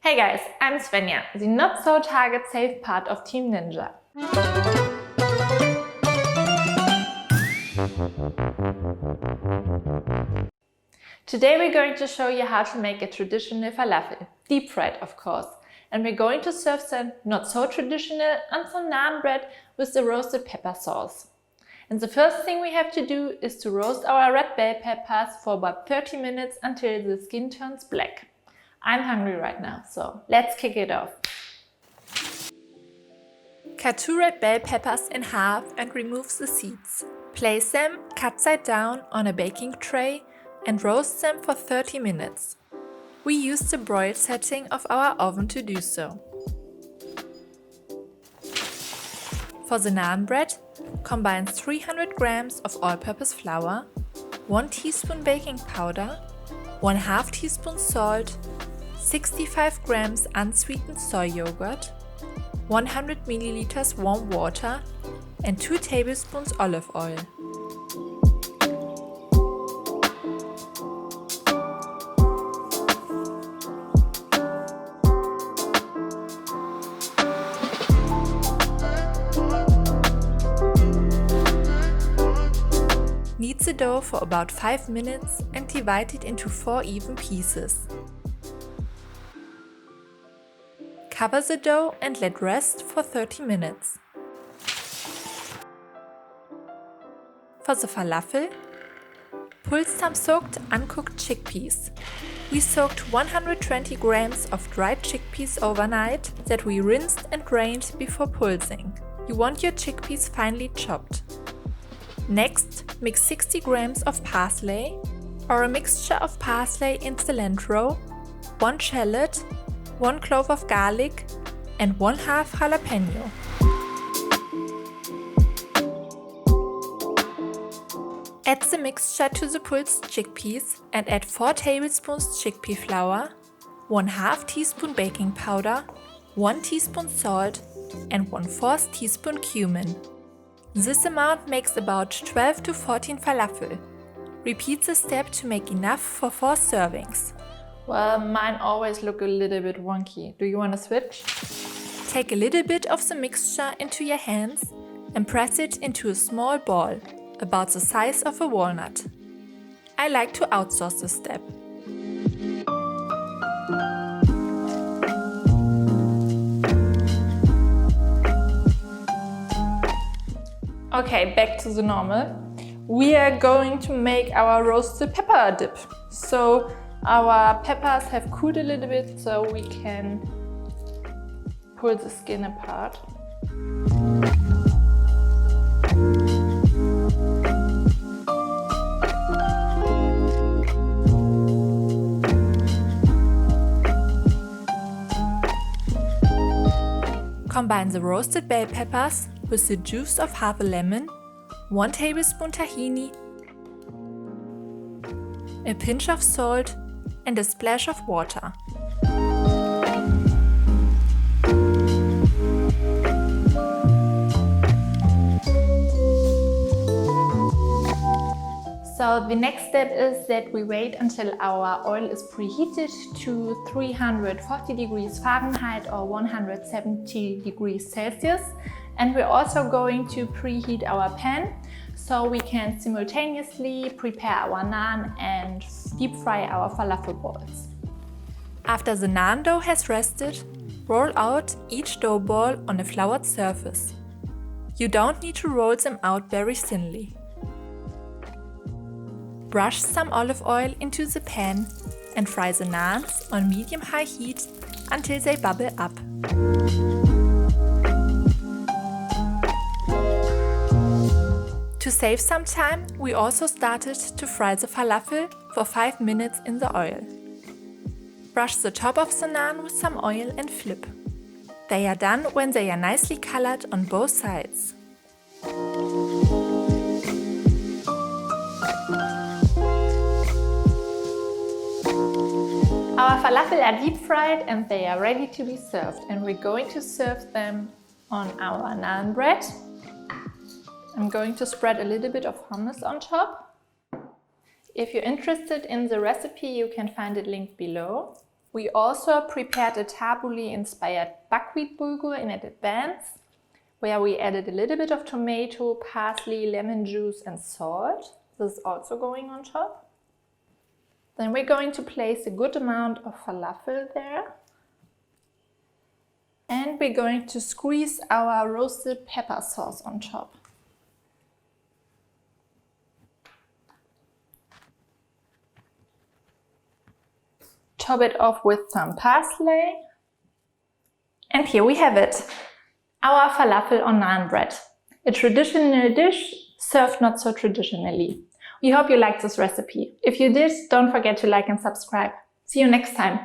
Hey guys, I'm Svenja, the not so target safe part of Team Ninja. Today we're going to show you how to make a traditional falafel, deep fried of course. And we're going to serve some not so traditional and some naan bread with the roasted pepper sauce. And the first thing we have to do is to roast our red bell peppers for about 30 minutes until the skin turns black. I'm hungry right now, so let's kick it off. Cut 2 red bell peppers in half and remove the seeds. Place them cut side down on a baking tray and roast them for 30 minutes. We use the broil setting of our oven to do so. For the naan bread, combine 300 grams of all-purpose flour, 1 teaspoon baking powder, 1/2 teaspoon salt, 65 grams unsweetened soy yogurt, 100 milliliters warm water, and 2 tablespoons olive oil. Knead the dough for about 5 minutes and divide it into 4 even pieces. Cover the dough and let rest for 30 minutes. For the falafel, pull some soaked uncooked chickpeas. We soaked 120 grams of dried chickpeas overnight that we rinsed and drained before pulsing. You want your chickpeas finely chopped. Next, mix 60 grams of parsley or a mixture of parsley and cilantro, 1 shallot, 1 clove of garlic and 1/2 jalapeño. Add the mixture to the pulsed chickpeas and add 4 tablespoons chickpea flour, 1/2 teaspoon baking powder, 1 teaspoon salt and 1/4 teaspoon cumin. This amount makes about 12 to 14 falafel. Repeat the step to make enough for 4 servings. Well, mine always look a little bit wonky. Do you want to switch? Take a little bit of the mixture into your hands and press it into a small ball, about the size of a walnut. I like to outsource this step. Okay, back to the normal. We are going to make our roasted pepper dip. So our peppers have cooled a little bit, so we can pull the skin apart. Combine the roasted bell peppers with the juice of half a lemon, 1 tablespoon tahini, a pinch of salt and a splash of water. So the next step is that we wait until our oil is preheated to 340 degrees Fahrenheit or 170 degrees Celsius. And we're also going to preheat our pan so we can simultaneously prepare our naan and deep fry our falafel balls. After the naan dough has rested, roll out each dough ball on a floured surface. You don't need to roll them out very thinly. Brush some olive oil into the pan and fry the naans on medium-high heat until they bubble up. To save some time, we also started to fry the falafel for 5 minutes in the oil. Brush the top of the naan with some oil and flip. They are done when they are nicely colored on both sides. Our falafel are deep fried and they are ready to be served, and we're going to serve them on our naan bread. I'm going to spread a little bit of hummus on top. If you're interested in the recipe, you can find it linked below. We also prepared a tabbouleh-inspired buckwheat bulgur in advance, where we added a little bit of tomato, parsley, lemon juice and salt. This is also going on top. Then we're going to place a good amount of falafel there. And we're going to squeeze our roasted pepper sauce on top. Top it off with some parsley. And here we have it, our falafel on naan bread. A traditional dish served not so traditionally. We hope you liked this recipe. If you did, don't forget to like and subscribe. See you next time.